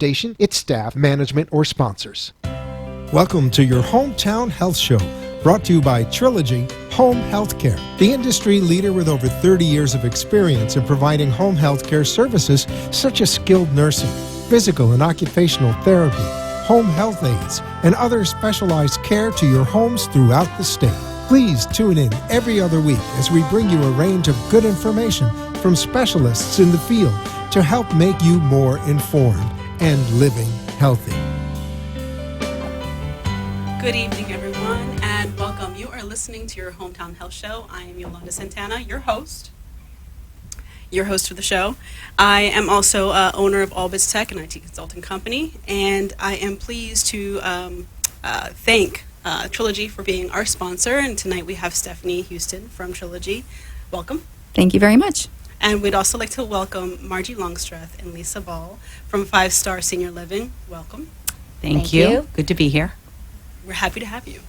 station, its staff, management, or sponsors. Welcome to your Hometown Health Show, brought to you by Triology Home Healthcare, the industry leader with over 30 years of experience in providing home healthcare services such as skilled nursing, physical and occupational therapy, home health aides, and other specialized care to your homes throughout the state. Please tune in every other week as we bring you a range of good information from specialists in the field to help make you more informed and living healthy. Good evening, everyone, and welcome. You are listening to your Hometown Health Show. I am Yolanda Santana, your host for the show. I am also owner of Albitz Tech, an IT consulting company, and I am pleased to thank Triology for being our sponsor. And tonight we have Stephanie Houston from Triology. Welcome. Thank you very much. And we'd also like to welcome Margie Longstreth and Lisa Ball from 5 Star Senior Living. Welcome. Thank you. Good to be here. We're happy to have you.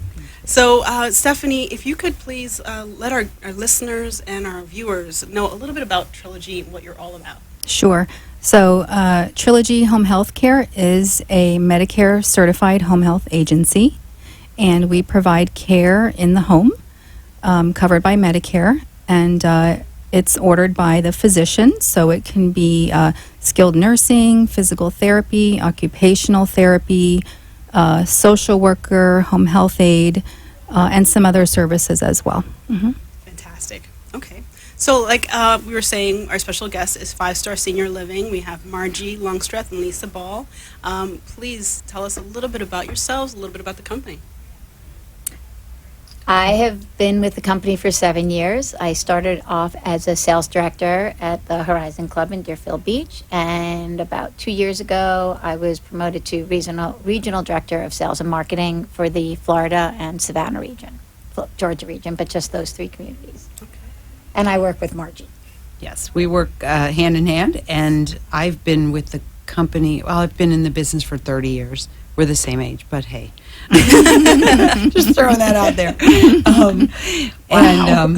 So, Stephanie, if you could please let our listeners and our viewers know a little bit about Triology and what you're all about. Sure. So, Triology Home Health Care is a Medicare certified home health agency, and we provide care in the home covered by Medicare, and it's ordered by the physician, so it can be skilled nursing, physical therapy, occupational therapy, social worker, home health aide, and some other services as well. Mm-hmm. Fantastic. Okay. So like we were saying, our special guest is 5 Star Senior Living. We have Margie Longstreth and Lisa Ball. Please tell us a little bit about yourselves, a little bit about the company. I have been with the company for 7 years. I started off as a sales director at the Horizon Club in Deerfield Beach, and about 2 years ago, I was promoted to regional director of sales and marketing for the Florida and Savannah region, Georgia region, but just those 3 communities. Okay. And I work with Margie. Yes, we work hand in hand, and I've been with the company, well, I've been in the business for 30 years. We're the same age, but hey. Just throwing that out there. Wow. And,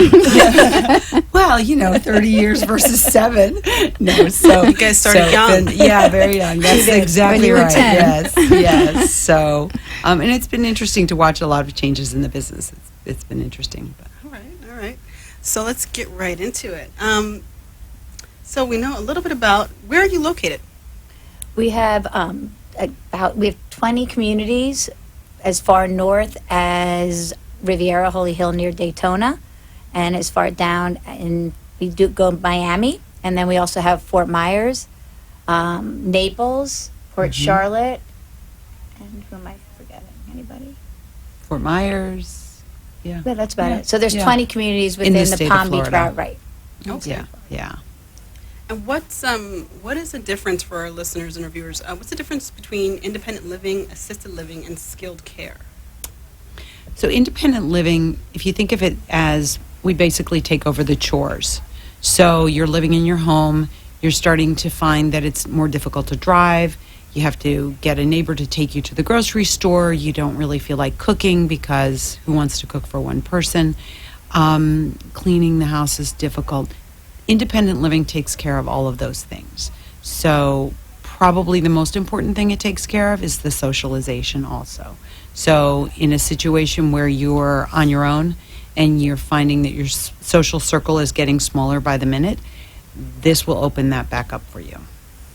well, 30 years versus 7. No, so you guys started young. Yeah, very young. That's exactly when you were right. 10. Yes. So, and it's been interesting to watch a lot of changes in the business. It's been interesting. But. All right. So let's get right into it. So we know a little bit about, where are you located? We have we have 20 communities as far north as Riviera, Holy Hill near Daytona, and as far down we do go Miami, and then we also have Fort Myers, Naples, Port Charlotte, and who am I forgetting? Anybody? Fort Myers. Yeah. Yeah, that's about it. So there's 20 communities within the Palm Beach route, right? Okay. Yeah. And what is the difference for our listeners and reviewers? What's the difference between independent living, assisted living, and skilled care? So independent living, if you think of it as we basically take over the chores. So you're living in your home, you're starting to find that it's more difficult to drive, you have to get a neighbor to take you to the grocery store, you don't really feel like cooking because who wants to cook for one person? Cleaning the house is difficult. Independent living takes care of all of those things. So probably the most important thing it takes care of is the socialization also. So in a situation where you're on your own and you're finding that your social circle is getting smaller by the minute, this will open that back up for you.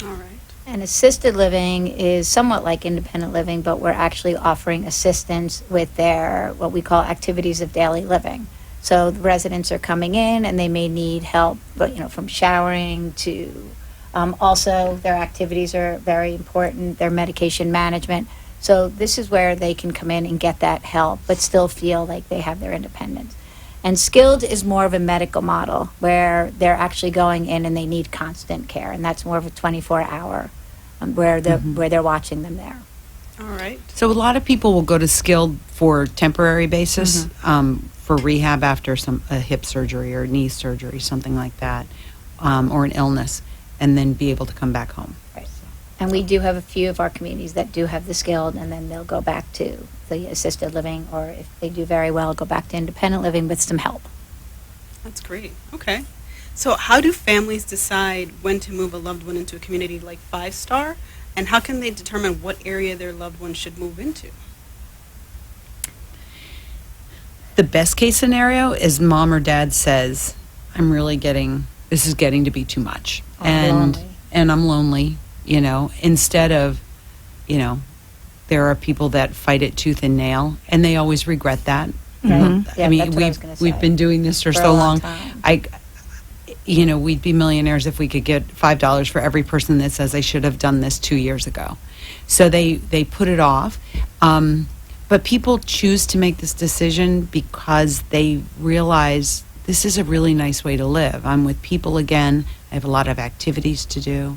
All right. And assisted living is somewhat like independent living, but we're actually offering assistance with their, what we call activities of daily living. So the residents are coming in and they may need help, but from showering to also their activities are very important, their medication management. So this is where they can come in and get that help, but still feel like they have their independence. And skilled is more of a medical model where they're actually going in and they need constant care, and that's more of a 24-hour where they're watching them there. All right. So a lot of people will go to skilled for temporary basis, for rehab after a hip surgery or knee surgery, something like that, or an illness, and then be able to come back home. Right. And we do have a few of our communities that do have the skilled, and then they'll go back to the assisted living, or if they do very well, go back to independent living with some help. That's great. Okay. So how do families decide when to move a loved one into a community like 5 Star And how can they determine what area their loved one should move into? The best case scenario is mom or dad says, this is getting to be too much. I'm lonely. And I'm lonely, instead of, there are people that fight it tooth and nail, and they always regret that. Right. Yeah, I mean, that's what I was gonna we've say. been doing this for For a so long long. time. We'd be millionaires if we could get $5 for every person that says I should have done this 2 years ago. So they put it off. But people choose to make this decision because they realize this is a really nice way to live. I'm with people again. I have a lot of activities to do.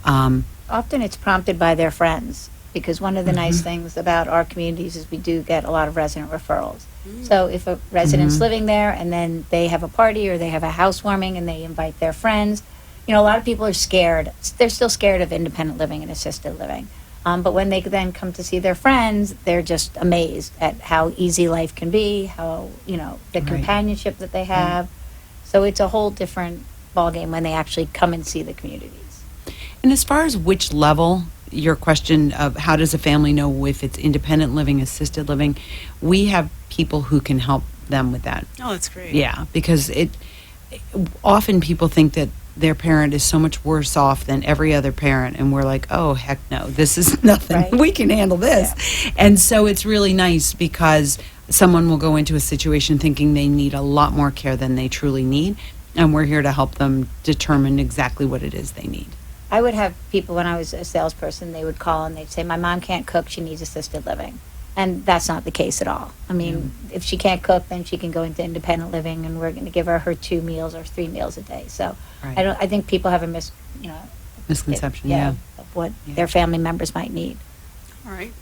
Often it's prompted by their friends, because one of the nice things about our communities is we do get a lot of resident referrals. So if a resident's living there and then they have a party or they have a housewarming and they invite their friends, a lot of people are scared. They're still scared of independent living and assisted living. But when they then come to see their friends, they're just amazed at how easy life can be, how, the companionship that they have. So it's a whole different ballgame when they actually come and see the communities. And as far as which level, your question of how does a family know if it's independent living, assisted living, we have people who can help them with that. Oh, that's great. Yeah, because often people think that their parent is so much worse off than every other parent, and we're like, oh, heck no, this is nothing. Right. We can handle this. Yeah. And so it's really nice because someone will go into a situation thinking they need a lot more care than they truly need, and we're here to help them determine exactly what it is they need. I would have people, when I was a salesperson, they would call and they'd say, my mom can't cook, she needs assisted living. And that's not the case at all. I mean, if she can't cook, then she can go into independent living, and we're going to give her 2 meals or 3 meals a day. So Right. I think people have a Misconception, of what their family members might need. All right.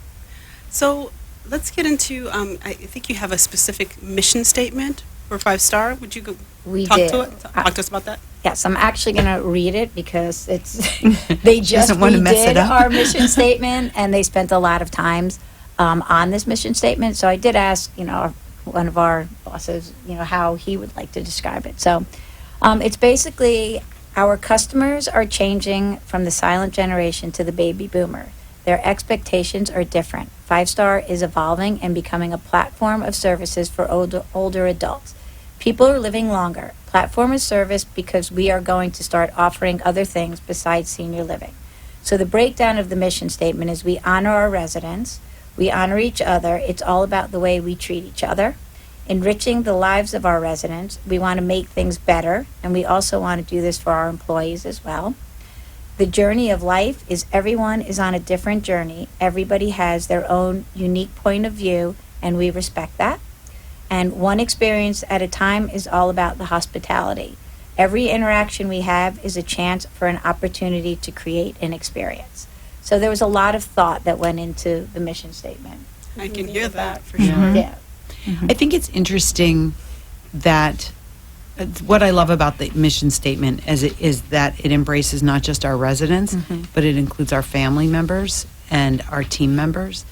So let's get into, I think you have a specific mission statement for 5 Star. Would you We talk did. to it? Talk to us about that? Yes, I'm actually going to read it because it's they just doesn't want to mess redid it up. our mission statement, and they spent a lot of times on this mission statement. So I did ask, one of our bosses, how he would like to describe it. So it's basically, our customers are changing from the silent generation to the baby boomer. Their expectations are different. 5 Star is evolving and becoming a platform of services for older adults. People are living longer. Platform of service because we are going to start offering other things besides senior living. So the breakdown of the mission statement is we honor our residents, we honor each other. It's all about the way we treat each other. Enriching the lives of our residents. We want to make things better, and we also want to do this for our employees as well. The journey of life is everyone is on a different journey. Everybody has their own unique point of view, and we respect that. And one experience at a time is all about the hospitality. Every interaction we have is a chance for an opportunity to create an experience. So there was a lot of thought that went into the mission statement. I can hear that for sure. Yeah. I think it's interesting that what I love about the mission statement is that it embraces not just our residents, but it includes our family members and our team members.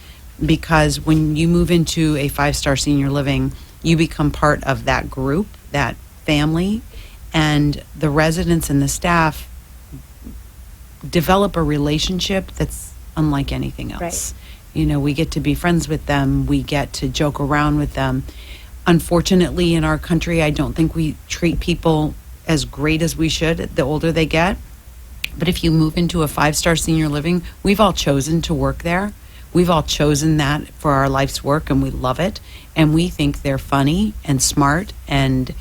Because when you move into a 5-star senior living, you become part of that group, that family, and the residents and the staff develop a relationship that's unlike anything else. Right. We get to be friends with them. We get to joke around with them. Unfortunately, in our country, I don't think we treat people as great as we should the older they get. But if you move into a 5-star senior living, we've all chosen to work there. We've all chosen that for our life's work, and we love it. And we think they're funny and smart and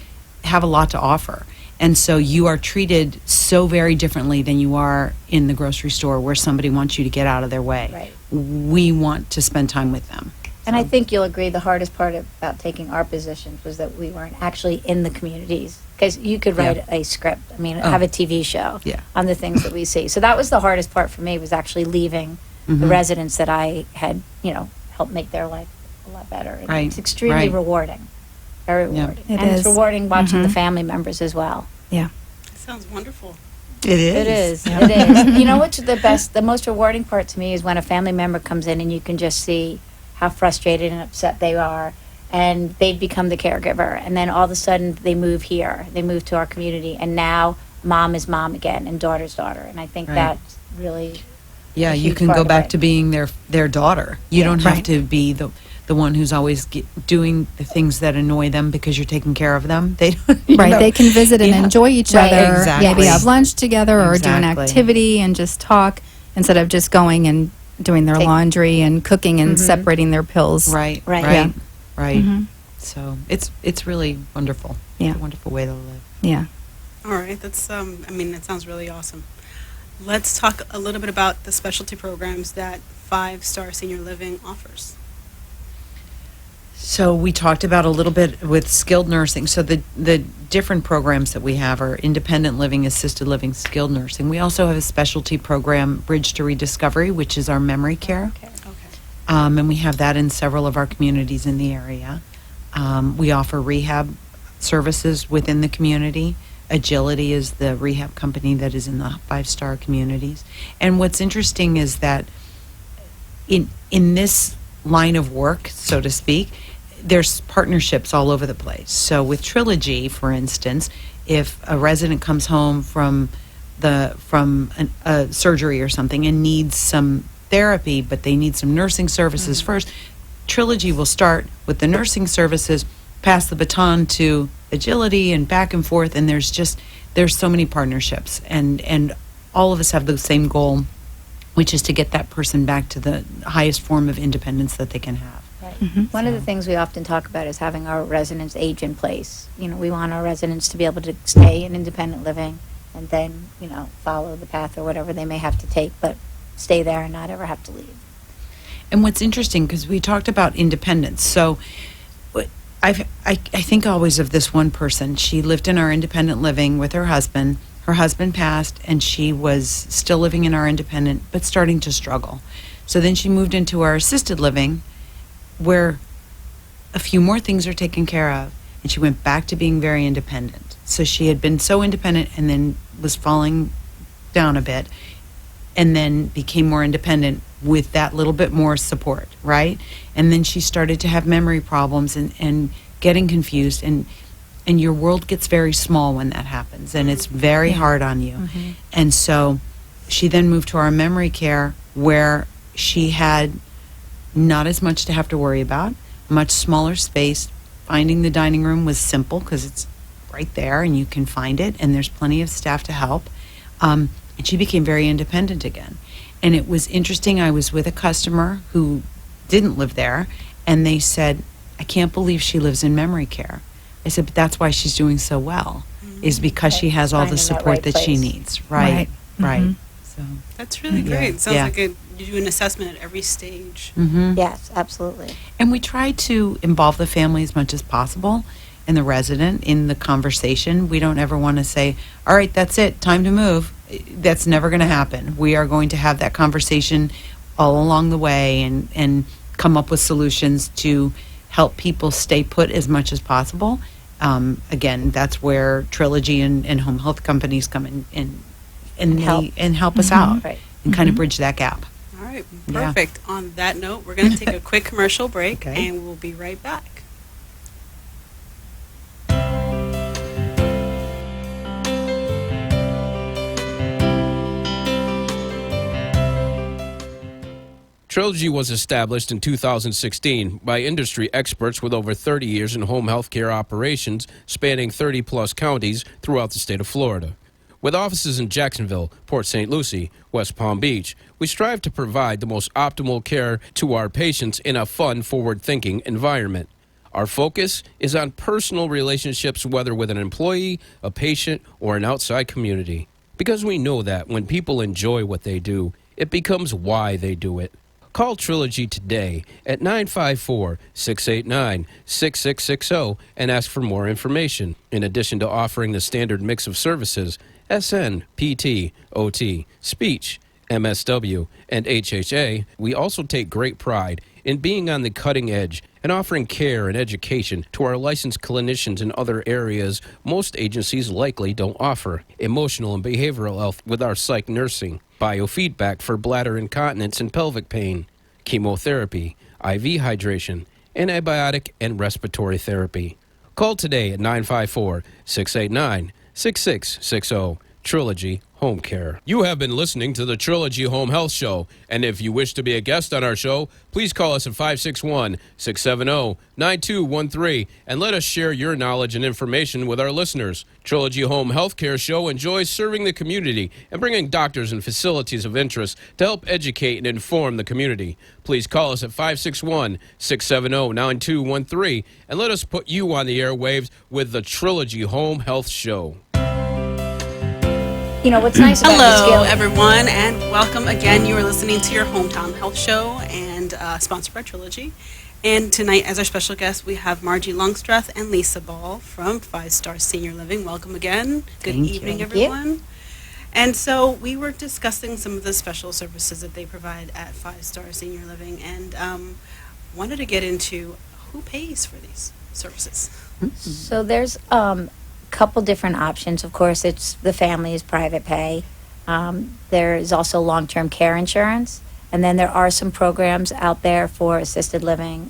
have a lot to offer. And so you are treated so very differently than you are in the grocery store where somebody wants you to get out of their way. Right. We want to spend time with them. And I think you'll agree the hardest part about taking our positions was that we weren't actually in the communities. Because you could write a script, have a TV show on the things that we see. So that was the hardest part for me, was actually leaving the residents that I had, helped make their life a lot better. And it's extremely rewarding. Very rewarding. It and is. it's rewarding watching the family members as well. Yeah. That sounds wonderful. It is. It is. It is. You know what's the most rewarding part to me is when a family member comes in and you can just see how frustrated and upset they are, and they've become the caregiver, and then all of a sudden they move here, they move to our community, and now mom is mom again and daughter's daughter, and I think that's really Yeah, a you huge can part go of back it. to being their daughter. You Yeah. don't have Right. to be the one who's always doing the things that annoy them because you're taking care of them. They don't, Right, they can visit and Yeah. enjoy each Right. other, Exactly. maybe have lunch together or do an Exactly. activity and just talk instead of just going and doing their Take- laundry and cooking and Mhm. separating their pills. Right, Right. right, Yeah. right. Mhm. So it's really wonderful. Yeah. It's a wonderful way to live. Yeah. All right, that's I mean, that sounds really awesome. Let's talk a little bit about the specialty programs that 5-Star Senior Living offers. So we talked about a little bit with skilled nursing. So the different programs that we have are independent living, assisted living, skilled nursing. We also have a specialty program, Bridge to Rediscovery, which is our memory care. Okay. Okay. And we have that in several of our communities in the area. We offer rehab services within the community. Agility is the rehab company that is in the 5-star communities. And what's interesting is that in this line of work, so to speak, there's partnerships all over the place. So with Triology, for instance, if a resident comes home from a surgery or something and needs some therapy, but they need some nursing services first, Triology will start with the nursing services, pass the baton to Agility, and back and forth. And there's so many partnerships, and all of us have the same goal, which is to get that person back to the highest form of independence that they can have. Right. One of the things we often talk about is having our residents age in place. You know, we want our residents to be able to stay in independent living and then, you know, follow the path or whatever they may have to take, but stay there and not ever have to leave. And what's interesting, because we talked about independence, so I think always of this one person. She lived in our independent living with her husband. Her husband passed, and she was still living in our independent, but starting to struggle. So then she moved into our assisted living, where a few more things are taken care of, and she went back to being very independent. So she had been so independent and then was falling down a bit, and then became more independent with that little bit more support, right? And then she started to have memory problems and getting confused, and your world gets very small when that happens, and it's very hard on you. And so she then moved to our memory care, where she had not as much to have to worry about, much smaller space. Finding the dining room was simple because it's right there and you can find it, and there's plenty of staff to help. And she became very independent again. And it was interesting. I was with a customer who didn't live there, and they said, "I can't believe she lives in memory care." I said, "But that's why she's doing so well, is because she has all the Finding that support right that she place. needs." Right, right. So, That's really Yeah. great. It sounds Yeah. like you do an assessment at every stage. Yes, absolutely. and we try to involve the family as much as possible, and the resident in the conversation. We don't ever want to say, "All right, that's it, time to move." That's never going to happen. We are going to have that conversation all along the way, and come up with solutions to help people stay put as much as possible. Again, that's where Triology and home health companies come in and help. help us out, Right. and kind of bridge that gap. All right, Yeah. perfect. On that note, we're going to take a quick commercial break, Okay. and we'll be right back. Triology was established in 2016 by industry experts with over 30 years in home health care operations spanning 30-plus counties throughout the state of Florida. With offices in Jacksonville, Port St. Lucie, West Palm Beach, we strive to provide the most optimal care to our patients in a fun, forward-thinking environment. Our focus is on personal relationships, whether with an employee, a patient, or an outside community. Because we know that when people enjoy what they do, it becomes why they do it. Call Triology today at 954-689-6660 and ask for more information. In addition to offering the standard mix of services, SN, PT, OT, speech, MSW, and HHA, we also take great pride in being on the cutting edge and offering care and education to our licensed clinicians in other areas most agencies likely don't offer. Emotional and behavioral health with our psych nursing, biofeedback for bladder incontinence and pelvic pain, chemotherapy, IV hydration, antibiotic and respiratory therapy. Call today at 954-689-6660. Triology home care. You have been listening to the Trilogy Home Health Show, and if you wish to be a guest on our show, please call us at 561-670-9213 and let us share your knowledge and information with our listeners. Trilogy Home Health Care Show enjoys serving the community and bringing doctors and facilities of interest to help educate and inform the community. Please call us at 561-670-9213 and let us put you on the airwaves with the Trilogy Home Health Show. You know, what's nice about this Hello, skill- everyone, and welcome again. You are listening to your Hometown Health Show, and sponsored by Trilogy. And tonight, as our special guests, we have Margie Longstreth and Lisa Ball from 5 Star Senior Living. Welcome again. Good Thank you. evening, Thank you. everyone. And so we were discussing some of the special services that they provide at 5 Star Senior Living, and wanted to get into who pays for these services. So there's couple different options. Of course, it's the family's private pay. There is also long-term care insurance, and then there are some programs out there for assisted living.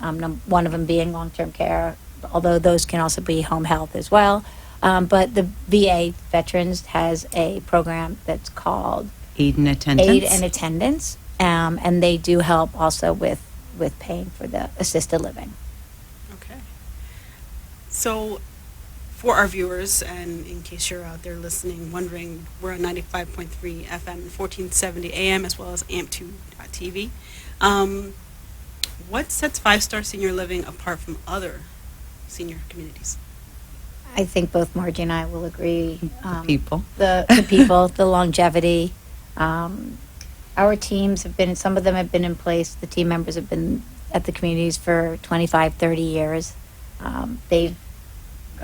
One of them being long-term care, although those can also be home health as well. But the VA Veterans has a program that's called Aid and attendance. Aid and Attendance, and they do help also with paying for the assisted living. Okay. So, for our viewers, and in case you're out there listening, wondering, we're on 95.3 FM and 1470 AM, as well as amp2.tv. What sets 5 Star Senior Living apart from other senior communities? I think both Margie and I will agree. People. The people, the longevity. Our teams have been, some of them have been in place. The team members have been at the communities for 25, 30 years. They've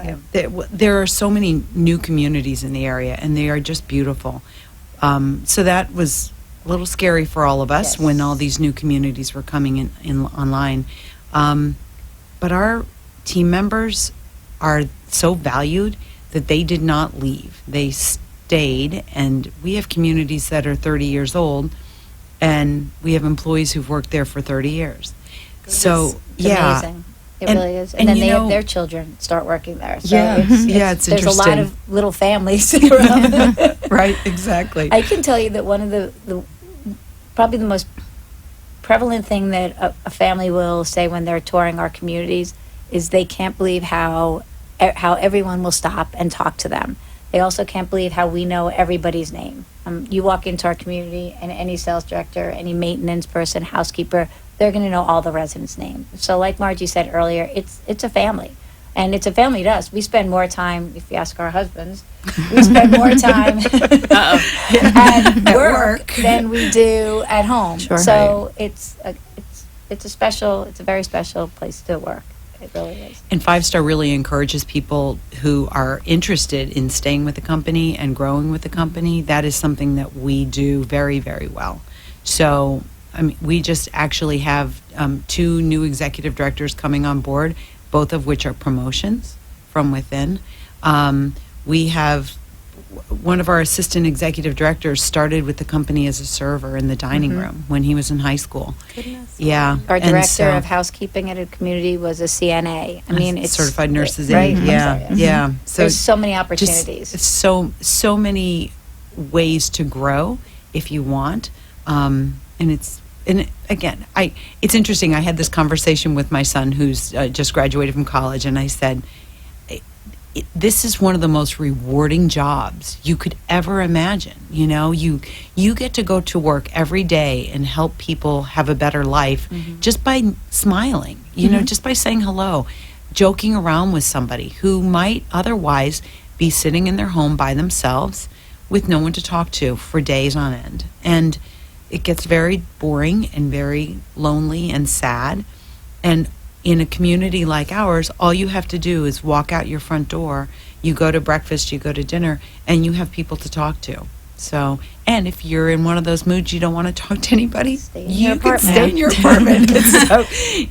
Yeah. There are so many new communities in the area, and they are just beautiful. So that was a little scary for all of us Yes. when all these new communities were coming in online. But our team members are so valued that they did not leave. They stayed, and we have communities that are 30 years old, and we have employees who've worked there for 30 years. So, It's yeah. amazing. It And- really is. and And then you they know- have their children start working there. So Yeah. it's, Yeah, it's there's a lot interesting. of little families around. Right, exactly. I can tell you that one of the probably the most prevalent thing that a family will say when they're touring our communities is they can't believe how everyone will stop and talk to them. They also can't believe how we know everybody's name. You walk into our community, and any sales director, any maintenance person, housekeeper, they're going to know all the residents' names. So like Margie said earlier, it's a family. And it's a family to us. We spend more time, if you ask our husbands, we spend more time at work than we do at home. Sure. So it's a very special place to work. It really is. And 5 Star really encourages people who are interested in staying with the company and growing with the company. That is something that we do very, very well. So, I mean, we just actually have 2 new executive directors coming on board, both of which are promotions from within. We have one of our assistant executive directors started with the company as a server in the dining room when he was in high school. Goodness. Yeah. Our and director so- of housekeeping at a community was a CNA. I mean, it's certified nurses aide. right? I'm Yeah, sorry, yes. yeah. So There's so many just opportunities. so many ways to grow if you want, and it's interesting. I had this conversation with my son who's just graduated from college, and I said, this is one of the most rewarding jobs you could ever imagine. You know, you get to go to work every day and help people have a better life just by smiling, you know, just by saying hello, joking around with somebody who might otherwise be sitting in their home by themselves with no one to talk to for days on end. And it gets very boring and very lonely and sad. And in a community like ours, all you have to do is walk out your front door, you go to breakfast, you go to dinner, and you have people to talk to. So, and if you're in one of those moods you don't want to talk to anybody, Stay in you your can apartment. stay in your apartment. So,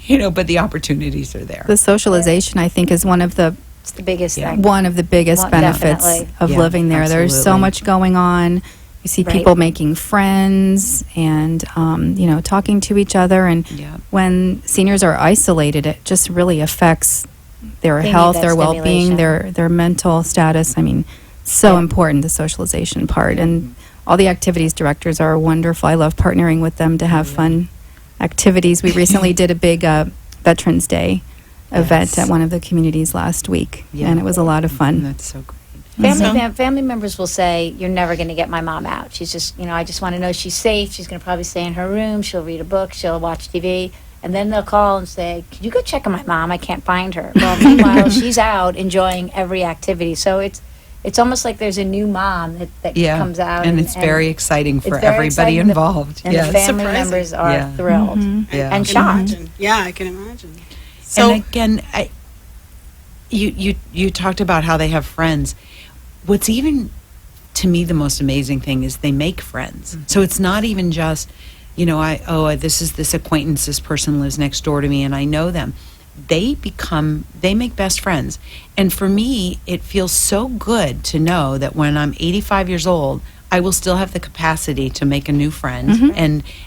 you know, but the opportunities are there. The socialization, I think, is one of the It's the biggest Yeah. thing. biggest Well, benefits definitely. of Yeah, living there. There's so absolutely. much going on. You see Right. people making friends and, talking to each other. And Yeah. when seniors are isolated, it just really affects their They need health, that their well-being, stimulation. their mental status. I mean, so important, the socialization part. And all the activities directors are wonderful. I love partnering with them to have fun activities. We recently did a big Veterans Day event at one of the communities last week, and it was a lot of fun. That's so great. Family members will say, "You're never going to get my mom out. She's just, I just want to know she's safe. She's going to probably stay in her room. She'll read a book. She'll watch TV." And then they'll call and say, "Could you go check on my mom? I can't find her." Well, meanwhile, she's out enjoying every activity. So it's almost like there's a new mom that comes out. And it's very exciting for it's very everybody exciting. involved. And the family members are thrilled and shocked. Yeah, I can imagine. So And again, you talked about how they have friends. What's even, to me, the most amazing thing is they make friends. So it's not even just, this is this acquaintance, this person lives next door to me and I know them. They make best friends. And for me, it feels so good to know that when I'm 85 years old, I will still have the capacity to make a new friend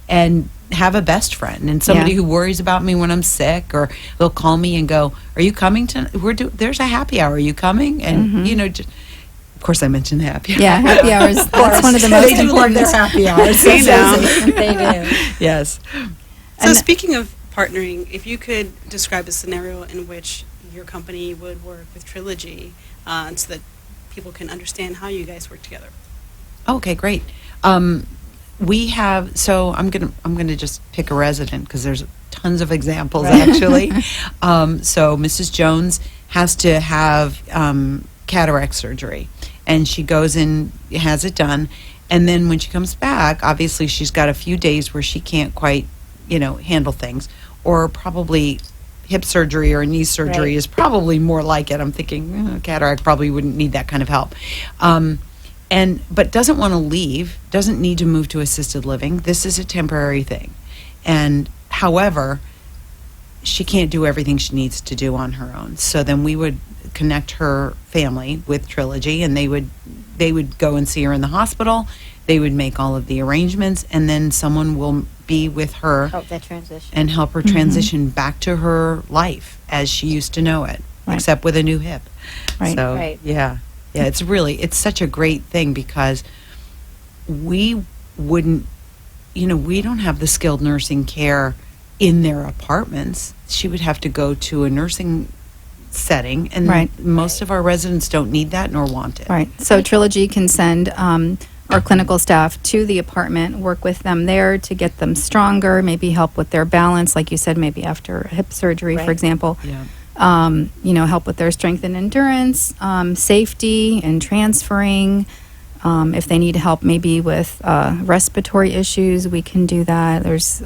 and have a best friend and somebody who worries about me when I'm sick, or they'll call me and go, "Are you coming to? There's a happy hour. Are you coming?" And of course, I mentioned the happy hour. Yeah, happy hours. That's one of the most They do love important. their happy hours. They know. They do. Yes. So And- speaking of partnering, if you could describe a scenario in which your company would work with Trilogy, so that people can understand how you guys work together. Okay, great. We have, so I'm gonna just pick a resident because there's tons of examples actually. So Mrs. Jones has to have cataract surgery, and she goes in, has it done, and then when she comes back, obviously she's got a few days where she can't quite, handle things, or probably hip surgery or knee surgery Right. is probably more like it. I'm thinking cataract probably wouldn't need that kind of help. But doesn't want to leave, doesn't need to move to assisted living. This is a temporary thing. And however, she can't do everything she needs to do on her own. So then we would connect her family with Trilogy, and they would go and see her in the hospital. They would make all of the arrangements, and then someone will be with her Help that transition. and help her transition back to her life as she used to know it, Right. except with a new hip. Right. So, Right. yeah, it's such a great thing because we wouldn't, we don't have the skilled nursing care in their apartments. She would have to go to a nursing setting, and Right. most of our residents don't need that nor want it. Right. So Trilogy can send our clinical staff to the apartment, work with them there to get them stronger, maybe help with their balance, like you said, maybe after hip surgery, for Right. example. Yeah. Help with their strength and endurance, safety and transferring. If they need help maybe with respiratory issues, we can do that. There's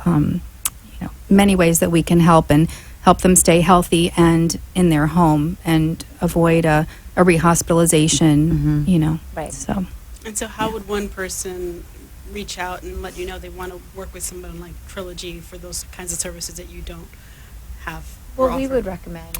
many ways that we can help them stay healthy and in their home and avoid a rehospitalization, Right. So, And so how would one person reach out and let you know they want to work with someone like Trilogy for those kinds of services that you don't have? or Well, we offer? would recommend.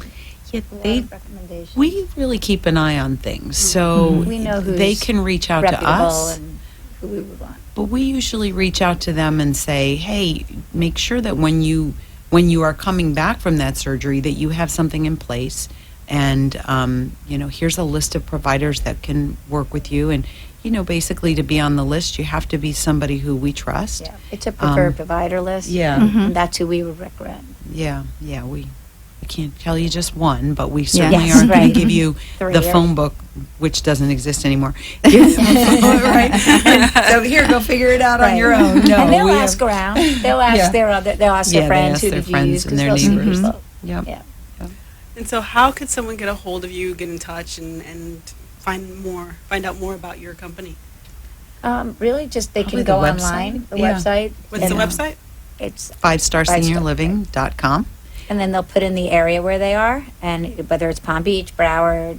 Yeah, A lot they of recommendations. we really keep an eye on things, so We know who's they can reach out to reputable us. and who we would want. But we usually reach out to them and say, "Hey, make sure that when you are coming back from that surgery, that you have something in place, and here's a list of providers that can work with you." And basically, to be on the list, you have to be somebody who we trust. Yeah, it's a preferred provider list. Yeah. And that's who we would recommend. Yeah. We can't tell you just one, but we certainly Yes, aren't going right. to give you Three the or- phone book, which doesn't exist anymore. Right. So here, go figure it out on your own. No, and they'll we ask have- around. They'll ask Yeah. they'll ask Yeah, their they friends ask who their did you friends use and because their they'll see neighbors. yourself. Yep. Yeah. And so how could someone get a hold of you, get in touch, and find out more about your company? Really, just they Probably can go the online. website. The Yeah. website. What's and, the website? It's 5starseniorliving.com. and then they'll put in the area where they are, and whether it's Palm Beach, Broward,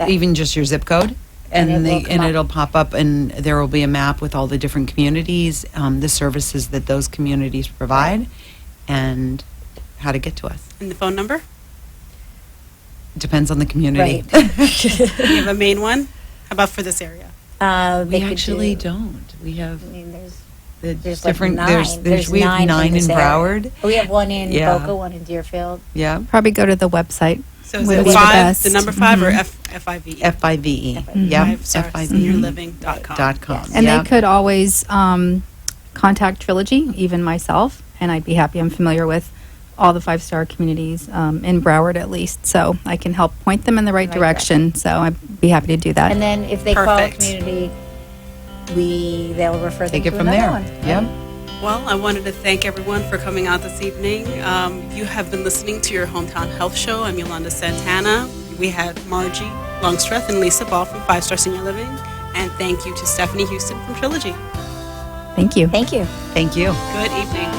Even just your zip code. And And, it will come up. it'll pop up, and there will be a map with all the different communities, the services that those communities provide, and how to get to us. And the phone number? Depends on the community. Right. You have a main one? How about for this area? We They could actually do- don't. We have I mean, there's there's like different. nine. We have 9 in this area. Broward. We have one in Yeah. Boca, one in Deerfield. Yeah. probably go to the website. So is Would it be the 5, best. the number 5 or FIVE? FIVE. Yep. FiveStarSeniorLiving.com. .com. And Yep. they could always contact Trilogy, even myself, and I'd be happy. I'm familiar with all the 5-star communities in Broward, at least, so I can help point them in the right direction. So I'd be happy to do that. And then if they call a Perfect. community, they'll refer them Take it to from another there. one. Yep. Well, I wanted to thank everyone for coming out this evening. You have been listening to your Hometown Health Show. I'm Yolanda Santana. We had Margie Longstreth and Lisa Ball from 5-Star Senior Living. And thank you to Stephanie Houston from Trilogy. Thank you. Thank you. Thank you. Good evening.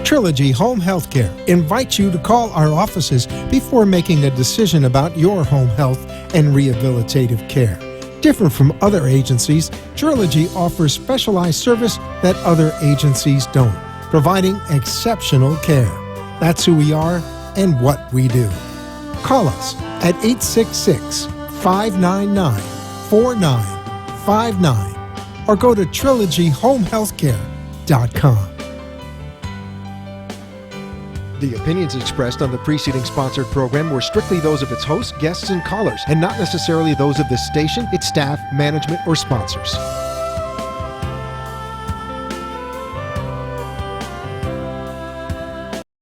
Trilogy Home Healthcare invites you to call our offices before making a decision about your home health and rehabilitative care. Different from other agencies, Trilogy offers specialized service that other agencies don't, providing exceptional care. That's who we are and what we do. Call us at 866-599-4959 or go to trilogyhomehealthcare.com. The opinions expressed on the preceding sponsored program were strictly those of its hosts, guests, and callers, and not necessarily those of this station, its staff, management, or sponsors.